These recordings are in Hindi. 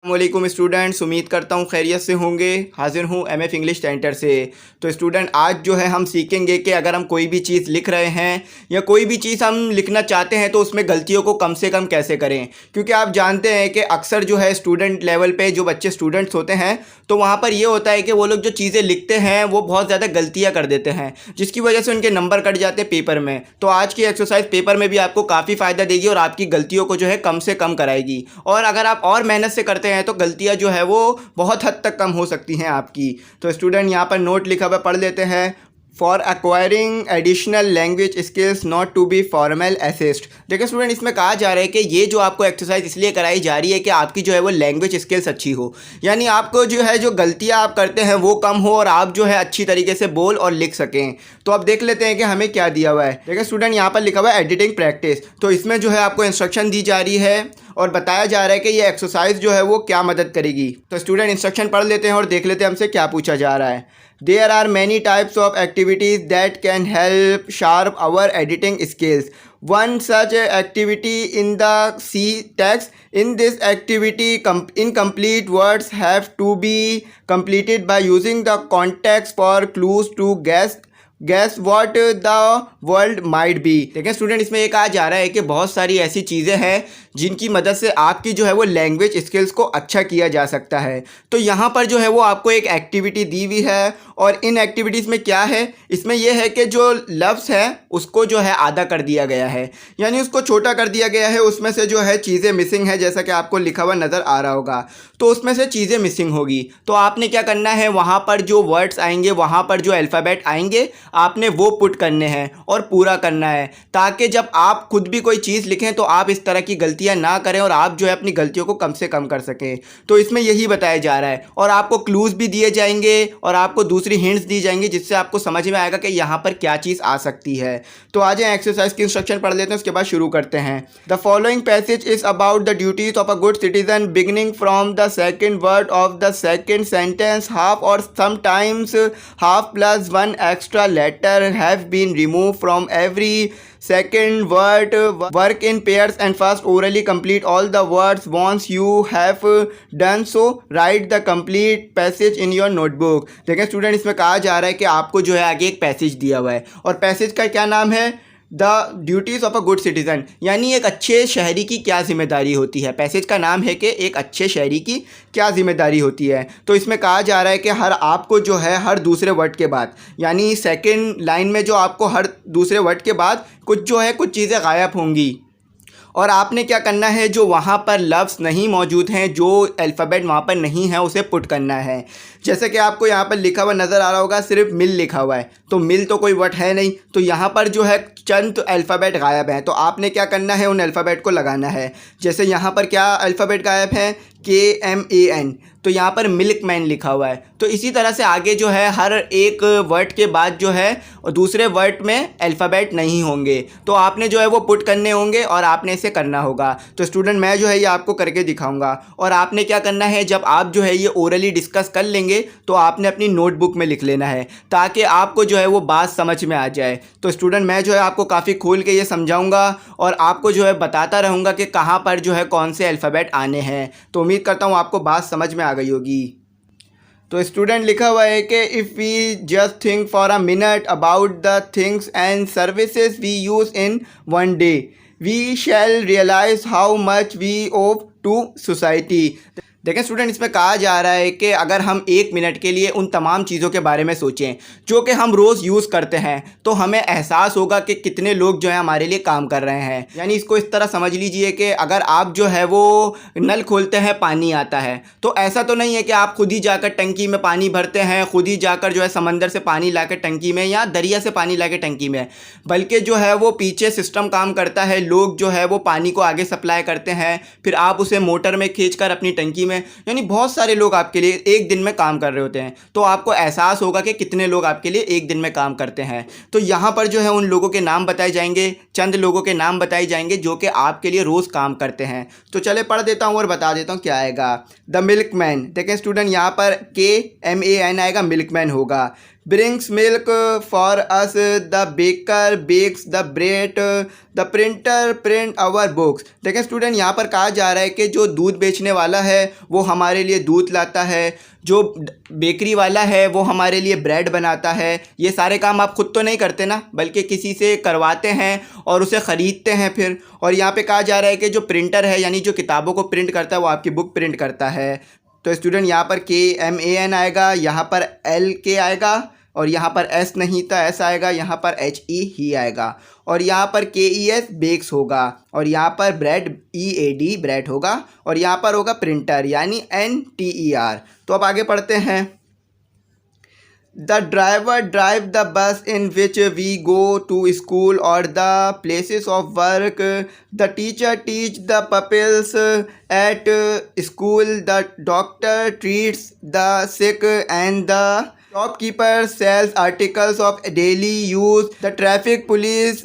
वालेकुम स्टूडेंट्स, उम्मीद करता हूँ खैरियत से होंगे। हाजिर हूँ एमएफ इंग्लिश सेंटर से। तो स्टूडेंट, आज जो है हम सीखेंगे कि अगर हम कोई भी चीज़ लिख रहे हैं या कोई भी चीज़ हम लिखना चाहते हैं तो उसमें गलतियों को कम से कम कैसे करें। क्योंकि आप जानते हैं कि अक्सर जो है स्टूडेंट लेवल पे जो बच्चे स्टूडेंट्स होते हैं तो वहाँ पर ये होता है कि वो लोग जो चीज़ें लिखते हैं वो बहुत ज़्यादा गलतियाँ कर देते हैं, जिसकी वजह से उनके नंबर कट जाते हैं पेपर में। तो आज की एक्सरसाइज पेपर में भी आपको काफ़ी फ़ायदा देगी और आपकी गलतियों को जो है कम से कम कराएगी। और अगर आप और मेहनत से करते हैं तो गलतियां जो है वो बहुत हद तक कम हो सकती हैं आपकी। तो स्टूडेंट, यहाँ पर नोट लिखा हुआ पढ़ लेते हैं। For acquiring additional language skills not to be formal assist. देखिए स्टूडेंट, इसमें कहा जा रहा है कि ये जो आपको एक्सरसाइज इसलिए कराई जा रही है कि आपकी जो है वो लैंग्वेज स्किल्स अच्छी हो, यानी आपको जो है जो गलतियां आप करते हैं वो कम हो और आप जो है अच्छी तरीके से बोल और लिख सकें। तो अब देख लेते हैं कि हमें क्या दिया हुआ है। देखिए स्टूडेंट, यहाँ पर लिखा हुआ है एडिटिंग प्रैक्टिस। तो इसमें जो है आपको इंस्ट्रक्शन दी जा रही है और बताया जा रहा है कि ये एक्सरसाइज जो है वो क्या मदद करेगी। तो स्टूडेंट, इंस्ट्रक्शन पढ़ लेते हैं और देख लेते हैं हमसे क्या पूछा जा रहा है। There are many types of activities that can help sharp our editing skills. One such activity in the C text. In this activity, incomplete words have to be completed by using the context for clues to guess what the world might be। देखिए स्टूडेंट, इसमें ये कहा जा रहा है कि बहुत सारी ऐसी चीज़ें हैं जिनकी मदद से आपकी जो है वो लैंग्वेज स्किल्स को अच्छा किया जा सकता है। तो यहाँ पर जो है वो आपको एक एक्टिविटी दी हुई है और इन एक्टिविटीज़ में क्या है, इसमें यह है कि जो लफ्ज़ है उसको जो है आधा कर दिया गया है, यानी उसको छोटा कर दिया गया है। उसमें से जो है चीज़ें मिसिंग है, जैसा कि आपको लिखा हुआ नज़र आ रहा होगा। तो उसमें से चीज़ें मिसिंग होगी तो आपने क्या करना है, वहाँ पर जो वर्ड्स आएंगे, वहाँ पर जो अल्फ़ाबेट आएंगे, आपने वो पुट करने हैं और पूरा करना है, ताकि जब आप खुद भी कोई चीज़ लिखें तो आप इस तरह की गलतियां ना करें और आप जो है अपनी गलतियों को कम से कम कर सकें। तो इसमें यही बताया जा रहा है और आपको क्लूज़ भी दिए जाएंगे और आपको दूसरी हिंट्स दी जाएंगी जिससे आपको समझ में आएगा कि यहाँ पर क्या चीज़ आ सकती है। तो आ जाए एक्सरसाइज की इंस्ट्रक्शन पढ़ लेते हैं, उसके बाद शुरू करते हैं। The following passage is about the duties of a good citizen beginning from the second word of the second sentence. Half और sometimes half plus one extra letter have been removed from every second word. Work in pairs and first orally complete all the words. Once you have done so, write the complete passage in your notebook। देखिए स्टूडेंट, इसमें कहा जा रहा है कि आपको जो है आगे एक पैसेज दिया हुआ है और पैसेज का क्या नाम है, the duties of a good citizen, यानी एक अच्छे शहरी की क्या जिम्मेदारी होती है। पैसेज का नाम है कि एक अच्छे शहरी की क्या जिम्मेदारी होती है। तो इसमें कहा जा रहा है कि आपको जो है हर दूसरे वर्ड के बाद, यानी सेकंड लाइन में जो आपको हर दूसरे वर्ड के बाद कुछ चीज़ें गायब होंगी और आपने क्या करना है, जो वहाँ पर लफ्ज़ नहीं मौजूद हैं, जो अल्फ़ाबेट वहाँ पर नहीं है, उसे पुट करना है। जैसे कि आपको यहाँ पर लिखा हुआ नज़र आ रहा होगा, सिर्फ मिल लिखा हुआ है, तो मिल तो कोई वर्ड है नहीं, तो यहाँ पर जो है चंद अल्फ़ाबेट गायब हैं। तो आपने क्या करना है, उन अल्फ़ाबेट को लगाना है। जैसे यहाँ पर क्या अल्फ़ाबेट गायब है, KMAN, तो यहाँ पर मिल्कमैन लिखा हुआ है। तो इसी तरह से आगे जो है हर एक वर्ड के बाद जो है और दूसरे वर्ड में अल्फ़ाबेट नहीं होंगे, तो आपने जो है वो पुट करने होंगे और आपने इसे करना होगा। तो स्टूडेंट, मैं जो है ये आपको करके दिखाऊंगा और आपने क्या करना है, जब आप जो है ये ओरली डिस्कस कर लेंगे तो आपने अपनी नोटबुक में लिख लेना है ताकि आपको जो है वो बात समझ में आ जाए। तो स्टूडेंट, मैं जो है आपको काफ़ी खोल के ये समझाऊँगा और आपको जो है बताता रहूँगा कि कहाँ पर जो है कौन से अल्फ़ाबेट आने हैं। तो उम्मीद करता हूँ आपको बात समझ में आ गई होगी। तो स्टूडेंट, लिखा हुआ है कि if we just think for a minute about the things and services we use in one day, we shall realize how much we owe to society. देखें स्टूडेंट, इसमें कहा जा रहा है कि अगर हम एक मिनट के लिए उन तमाम चीज़ों के बारे में सोचें जो कि हम रोज़ यूज़ करते हैं तो हमें एहसास होगा कि कितने लोग जो हैं हमारे लिए काम कर रहे हैं। यानी इसको इस तरह समझ लीजिए कि अगर आप जो है वो नल खोलते हैं, पानी आता है, तो ऐसा तो नहीं है कि आप खुद ही जाकर टंकी में पानी भरते हैं, खुद ही जाकर जो है समंदर से पानी ला के टंकी में या दरिया से पानी ला के टंकी में, बल्कि जो है वो पीछे सिस्टम काम करता है। लोग जो है वो पानी को आगे सप्लाई करते हैं, फिर आप उसे मोटर में खींच कर अपनी टंकी में, यानी बहुत सारे लोग आपके लिए एक दिन में काम कर रहे होते हैं। तो आपको एहसास होगा कि कितने लोग आपके लिए एक दिन में काम करते हैं। तो यहाँ पर जो है उन लोगों के नाम बताए जाएंगे, चंद लोगों के नाम बताए जाएंगे जो कि आपके लिए रोज़ काम करते हैं। तो चले पढ़ देता हूँ और बता देता हूँ क्या आएगा। द मिल्कमैन, देखें स्टूडेंट, यहाँ पर KMAN आएगा, मिल्कमैन होगा। brings milk for us, the baker bakes the bread, the printer print our books। देखें स्टूडेंट, यहाँ पर कहा जा रहा है कि जो दूध बेचने वाला है वो हमारे लिए दूध लाता है, जो बेकरी वाला है वो हमारे लिए ब्रेड बनाता है। ये सारे काम आप खुद तो नहीं करते ना, बल्कि किसी से करवाते हैं और उसे ख़रीदते हैं फिर। और यहाँ पे कहा जा रहा है कि जो प्रिंटर है यानी जो किताबों को प्रिंट करता है वो आपकी बुक प्रिंट करता है। तो स्टूडेंट यहाँ पर KMAN आएगा, यहाँ पर LK आएगा, और यहाँ पर S नहीं था, S आएगा, यहाँ पर HE ही आएगा, और यहाँ पर KES बेक्स होगा, और यहाँ पर ब्रेड EAD ब्रेड होगा, और यहाँ पर होगा प्रिंटर यानी NTER। तो अब आगे पढ़ते हैं। The driver drive the bus in which we go to school or the places of work. The teacher teach the pupils at school. The doctor treats the sick and the shopkeeper sells articles of daily use. The traffic police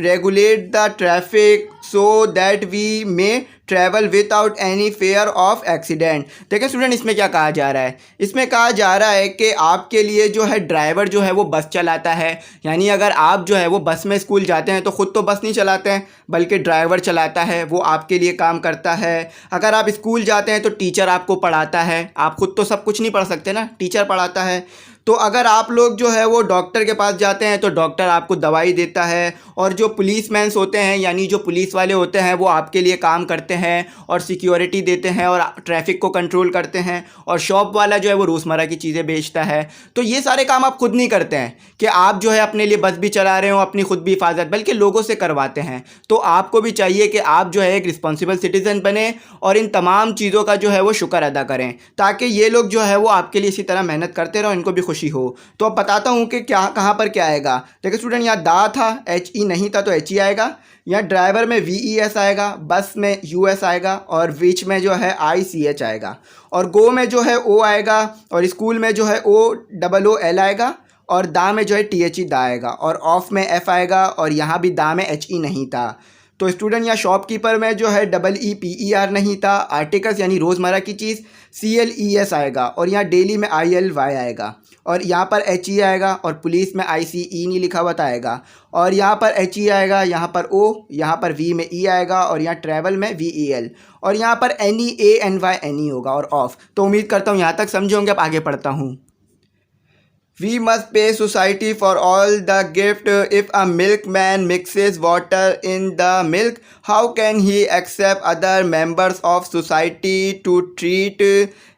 regulate the traffic so that we may travel without any fair of accident. देखिए स्टूडेंट, इसमें क्या कहा जा रहा है? इसमें कहा जा रहा है कि आपके लिए जो है ड्राइवर जो है वो बस चलाता है, यानी अगर आप जो है वो बस में स्कूल जाते हैं तो ख़ुद तो बस नहीं चलाते हैं बल्कि ड्राइवर चलाता है, वो आपके लिए काम करता है। अगर आप स्कूल जाते हैं तो टीचर आपको पढ़ाता है, आप ख़ुद तो सब कुछ नहीं पढ़ सकते ना, टीचर पढ़ाता है। तो अगर आप लोग जो है वो डॉक्टर के पास जाते हैं तो डॉक्टर आपको दवाई देता है, और जो पुलिसमैन्स होते हैं यानी जो पुलिस वाले होते हैं वो आपके लिए काम करते हैं और सिक्योरिटी देते हैं और ट्रैफिक को कंट्रोल करते हैं, और शॉप वाला जो है वो रोज़मर्रा की चीज़ें बेचता है। तो ये सारे काम आप खुद नहीं करते हैं कि आप जो है अपने लिए बस भी चला रहे हो, अपनी खुद भी हिफाजत, बल्कि लोगों से करवाते हैं। तो आपको भी चाहिए कि आप जो है एक रिस्पॉन्सिबल सिटीज़न बने और इन तमाम चीज़ों का जो है वो शुक्र अदा करें, ताकि ये लोग जो है वो आपके लिए इसी तरह मेहनत करते रहो, इनको भी खुशी हो। तो अब बताता हूँ कि क्या कहाँ पर क्या आएगा। देखिए स्टूडेंट, यहाँ दा था, HE नहीं था तो HE आएगा। यहाँ ड्राइवर में VES आएगा, बस में US आएगा, और विच में जो है ICH आएगा, और गो में जो है O आएगा, और स्कूल में जो है OOL आएगा, और दा में जो है THE दा आएगा, और ऑफ में F आएगा, और यहाँ भी दा में HE नहीं था। तो स्टूडेंट, यहाँ शॉपकीपर में जो है EEPER नहीं था। आर्टिकल्स यानी रोज़मर्रा की चीज़ CLES आएगा, और यहाँ डेली में ILY आएगा, और यहाँ पर HE आएगा, और पुलिस में ICE नहीं लिखा हुआ आएगा, और यहाँ पर HE आएगा, यहाँ पर O, यहाँ पर V में E आएगा, और यहाँ ट्रैवल में VEL, और यहाँ पर NEANY होगा, और ऑफ। तो उम्मीद करता हूँ यहाँ तक समझे होंगे। अब आगे पढ़ता हूँ। We must pay society for all the gift. If a milkman mixes water in the milk, how can he accept other members of society to treat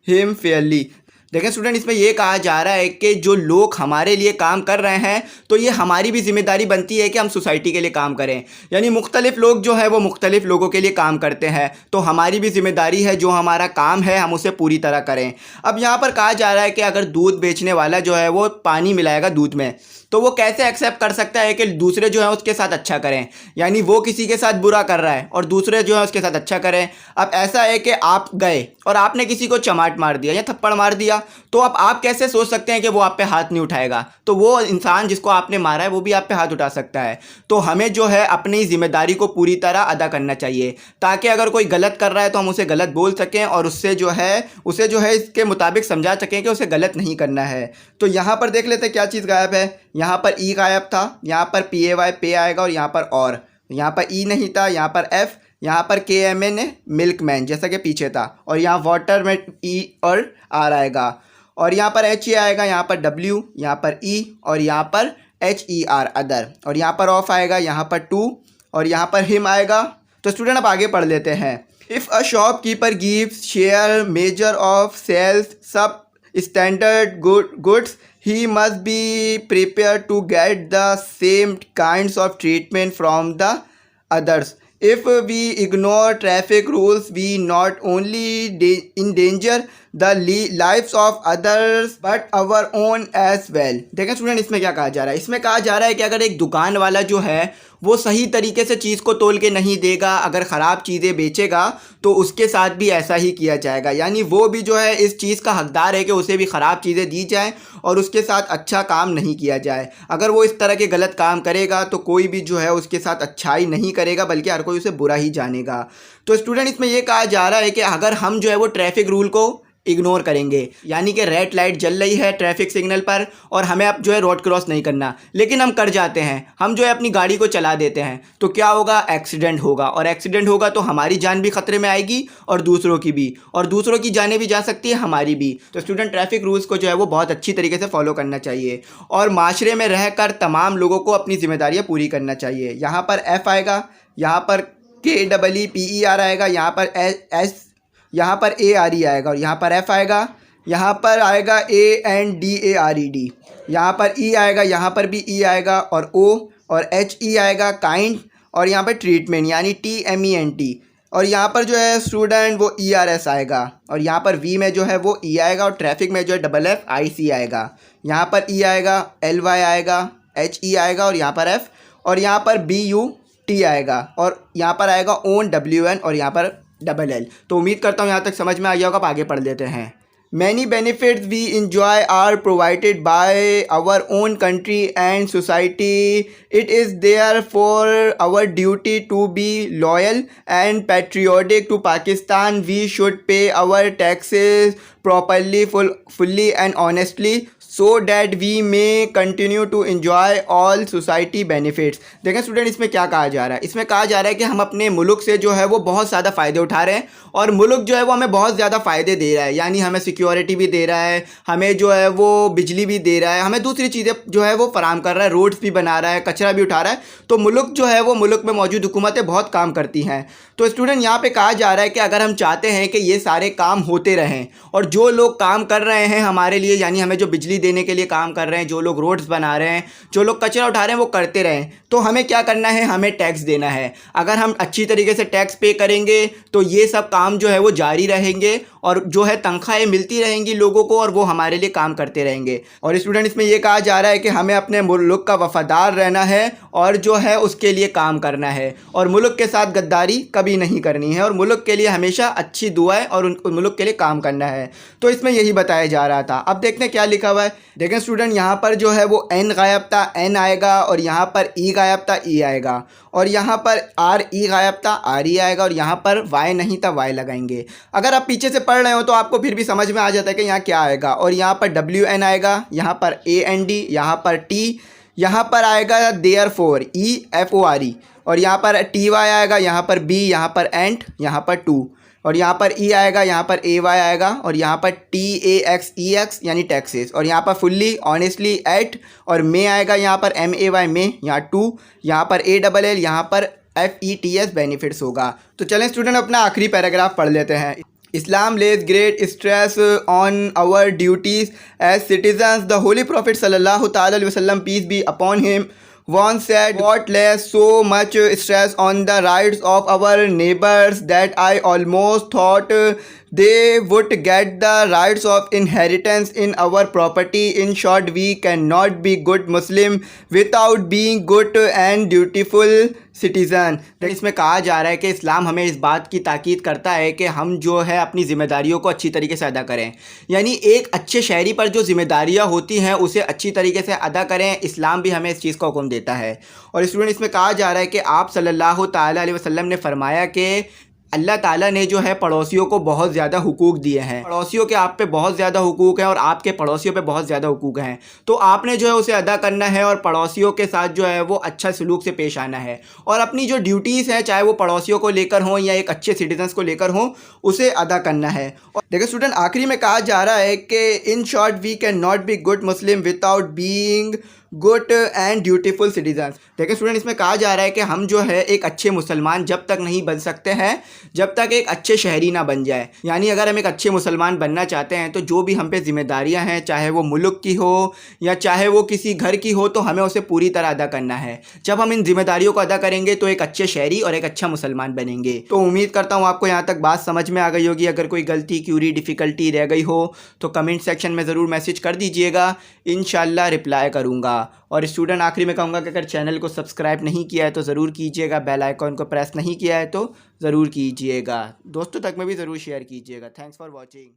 him fairly? देखें स्टूडेंट, इसमें यह कहा जा रहा है कि जो लोग हमारे लिए काम कर रहे हैं तो ये हमारी भी जिम्मेदारी बनती है कि हम सोसाइटी के लिए काम करें, यानी मुख्तलिफ लोग जो है वो मुख्तलिफ लोगों के लिए काम करते हैं, तो हमारी भी जिम्मेदारी है जो हमारा काम है हम उसे पूरी तरह करें। अब यहाँ पर कहा जा रहा है कि अगर दूध बेचने वाला जो है वो पानी मिलाएगा दूध में, तो वो कैसे एक्सेप्ट कर सकता है कि दूसरे जो है उसके साथ अच्छा करें, यानी वो किसी के साथ बुरा कर रहा है और दूसरे जो है उसके साथ अच्छा करें। अब ऐसा है कि आप गए और आपने किसी को चमाट मार दिया या थप्पड़ मार दिया, तो अब आप कैसे सोच सकते हैं कि वो आप पे हाथ नहीं उठाएगा? तो वो इंसान जिसको आपने मारा है वो भी आप पे हाथ उठा सकता है। तो हमें जो है अपनी जिम्मेदारी को पूरी तरह अदा करना चाहिए, ताकि अगर कोई गलत कर रहा है तो हम उसे गलत बोल सकें और उसे जो है इसके मुताबिक समझा सकें कि उसे गलत नहीं करना है। तो यहाँ पर देख लेते हैं क्या चीज़ गायब है। यहाँ पर E गायब था, यहाँ पर PAY पे आएगा, और यहाँ पर और यहाँ पर E नहीं था, यहाँ पर F, यहाँ पर KMN मिल्कमैन जैसा कि पीछे था, और यहाँ वाटर में E और R आएगा, और यहाँ पर HE आएगा, यहाँ पर W, यहाँ पर E, और यहाँ पर HER अदर, और यहाँ पर ऑफ आएगा, यहाँ पर टू, और यहाँ पर हिम आएगा। तो स्टूडेंट अब आगे पढ़ लेते हैं। If a shopkeeper gives share measure of sales substandard goods, he must be prepared to get the same kinds of treatment from the others. If we ignore traffic rules, we not only endanger the lives of others but our own as well. देखें स्टूडेंट, इसमें क्या कहा जा रहा है? इसमें कहा जा रहा है कि अगर एक दुकान वाला जो है वो सही तरीके से चीज़ को तोल के नहीं देगा, अगर ख़राब चीज़ें बेचेगा तो उसके साथ भी ऐसा ही किया जाएगा, यानी वो भी जो है इस चीज़ का हकदार है कि उसे भी ख़राब चीज़ें दी जाएं और उसके साथ अच्छा काम नहीं किया जाए। अगर वो इस तरह के गलत काम करेगा तो कोई भी जो है उसके साथ अच्छाई नहीं करेगा, बल्कि हर कोई उसे बुरा ही जानेगा। तो स्टूडेंट, इसमें यह कहा जा रहा है कि अगर हम जो है वो ट्रैफिक रूल को इग्नोर करेंगे। यानी कि रेड लाइट जल रही है ट्रैफिक सिग्नल पर और हमें अब जो है रोड क्रॉस नहीं करना, लेकिन हम कर जाते हैं, हम जो है अपनी गाड़ी को चला देते हैं, तो क्या होगा, एक्सीडेंट होगा। और एक्सीडेंट होगा तो हमारी जान भी खतरे में आएगी और दूसरों की भी, और दूसरों की जानें भी जा सकती है, हमारी भी। तो स्टूडेंट ट्रैफिक रूल्स को जो है वो बहुत अच्छी तरीके से फॉलो करना चाहिए और माशरे में रहकर तमाम लोगों को अपनी जिम्मेदारियाँ पूरी करना चाहिए। यहाँ पर एफ आएगा, यहाँ पर KEEPER आएगा, यहाँ पर एस, यहाँ पर ARE आएगा और यहाँ पर F आएगा, यहाँ पर आएगा ANDARED, यहाँ पर E आएगा, यहाँ पर भी E आएगा और O, और HE आएगा काइंड, और यहाँ पर ट्रीटमेंट यानी TMENT, और यहाँ पर जो है स्टूडेंट वो ERS आएगा, और यहाँ पर V में जो है वो E आएगा, और ट्रैफिक में जो है FFIC आएगा। यहाँ पर E आएगा, LY आएगा, HE आएगा, और यहाँ पर F, और यहाँ पर BUT आएगा, और यहाँ पर आएगा ON WN, और यहाँ पर LL। तो उम्मीद करता हूँ यहाँ तक समझ में आ गया होगा। अब आगे पढ़ लेते हैं। Many benefits we enjoy are provided by our own country and society. It is therefore our duty to be loyal and patriotic to Pakistan. We should pay our taxes properly, fully and honestly, so that we may continue to enjoy all society benefits। देखें स्टूडेंट, इसमें क्या कहा जा रहा है, इसमें कहा जा रहा है कि हम अपने मुल्क से जो है वो बहुत ज़्यादा फ़ायदे उठा रहे हैं और मुल्क जो है वो हमें बहुत ज़्यादा फ़ायदे दे रहा है। यानी हमें सिक्योरिटी भी दे रहा है, हमें जो है वो बिजली भी दे रहा है, हमें दूसरी चीज़ें जो है वो फराम कर रहा है, रोड्स भी बना रहा है, कचरा भी उठा रहा है। तो मुल्क जो है वो मुल्क में मौजूद हुकूमतें बहुत काम करती हैं। तो स्टूडेंट यहाँ पे कहा जा रहा है कि अगर हम चाहते हैं कि ये सारे काम होते रहें और जो लोग काम कर रहे हैं हमारे लिए, यानी हमें जो बिजली देने के लिए काम कर रहे हैं, जो लोग रोड्स बना रहे हैं, जो लोग कचरा उठा रहे हैं, वो करते रहें, तो हमें क्या करना है, हमें टैक्स देना है। अगर हम अच्छी तरीके से टैक्स पे करेंगे तो ये सब काम जो है वो जारी रहेंगे और जो है तनख्वाहें मिलती रहेंगी लोगों को और वो हमारे लिए काम करते रहेंगे। और स्टूडेंट इसमें यह कहा जा रहा है कि हमें अपने मुल्क का वफादार रहना है और जो है उसके लिए काम करना है और मुल्क के साथ गद्दारी कभी नहीं करनी है और मुल्क के लिए हमेशा अच्छी दुआएं और उन मुल्क के लिए काम करना है। तो इसमें यही बताया जा रहा था। अब देखते हैं क्या लिखा हुआ है। देखें स्टूडेंट, यहाँ पर जो है वो N गायब था, N आएगा, और यहाँ पर E गायब था, E आएगा, और यहाँ पर RE गायब था, RE आएगा, और यहाँ पर Y नहीं था, Y लगाएंगे। अगर आप पीछे से पढ़ रहे हो तो आपको फिर भी समझ में आ जाता है कि यहाँ क्या आएगा। और यहाँ पर WN आएगा, यहाँ पर AND, यहाँ पर T, यहाँ पर आएगा therefore EFORE, और यहाँ पर TY आएगा, यहाँ पर B, यहाँ पर AND, यहाँ पर टू, और यहाँ पर E आएगा, यहाँ पर AY आएगा, और यहाँ पर TAXEX यानी टैक्सेस, और यहाँ पर फुल्ली, ऑनेस्टली, एट, और मे आएगा, यहाँ पर MAY में, यहाँ टू, यहाँ पर ALL, यहाँ पर FETS बेनिफिट्स होगा। तो चलें स्टूडेंट अपना आखिरी पैराग्राफ पढ़ लेते हैं। Islam lays great stress on our duties as citizens. The Holy Prophet sallallahu ta'ala alaihi wasallam, peace be upon him, once said, "God lays so much stress on the rights of our neighbors that I almost thought they would get the rights of inheritance in our property. In short, we cannot be good Muslim without being good and dutiful citizen. इसमें कहा जा रहा है कि इस्लाम हमें इस बात की ताकीद करता है कि हम जो है अपनी ज़िम्मेदारियों को अच्छी तरीके से अदा करें, यानी एक अच्छे शहरी पर जो ज़िम्मेदारियां होती हैं उसे अच्छी तरीके से अदा करें। इस्लाम भी हमें इस चीज़ का हुक्म देता है। और स्टूडेंट इसमें कहा जा रहा है कि आप सल्लल्लाहु ताला अलैहि वसल्लम ने फरमाया कि अल्लाह ताला ने जो है पड़ोसियों को बहुत ज़्यादा हुकूक दिए हैं। पड़ोसियों के आप पे बहुत ज़्यादा हुकूक हैं और आपके पड़ोसियों पे बहुत ज़्यादा हुकूक हैं, तो आपने जो है उसे अदा करना है और पड़ोसियों के साथ जो है वो अच्छा सलूक से पेश आना है और अपनी जो ड्यूटीज़ हैं, चाहे वो पड़ोसियों को लेकर हों या एक अच्छे सिटीजन्स को लेकर हों, उसे अदा करना है। और देखिए स्टूडेंट, आखिरी में कहा जा रहा है कि in short we can not be good Muslim without being good and dutiful citizens. देखिए स्टूडेंट, इसमें कहा जा रहा है कि हम जो है एक अच्छे मुसलमान जब तक नहीं बन सकते हैं जब तक एक अच्छे शहरी ना बन जाए। यानी अगर हम एक अच्छे मुसलमान बनना चाहते हैं तो जो भी हम पे जिम्मेदारियां हैं, चाहे वो मुल्क की हो या चाहे वो किसी घर की हो, तो हमें उसे पूरी तरह अदा करना है। जब हम इन जिम्मेदारियों को अदा करेंगे तो एक अच्छे शहरी और एक अच्छा मुसलमान बनेंगे। तो उम्मीद करता हूँ आपको यहाँ तक बात समझ में आ गई होगी। अगर कोई गलती, क्यूरी, डिफ़िकल्टी रह गई हो तो कमेंट सेक्शन में ज़रूर मैसेज कर दीजिएगा, इंशाल्लाह रिप्लाई करूँगा। और स्टूडेंट आखिरी में कहूँगा कि अगर चैनल को सब्सक्राइब नहीं किया है तो ज़रूर कीजिएगा, बेल आइकॉन को प्रेस नहीं किया है तो ज़रूर कीजिएगा, दोस्तों तक में भी ज़रूर शेयर कीजिएगा। Thanks for watching.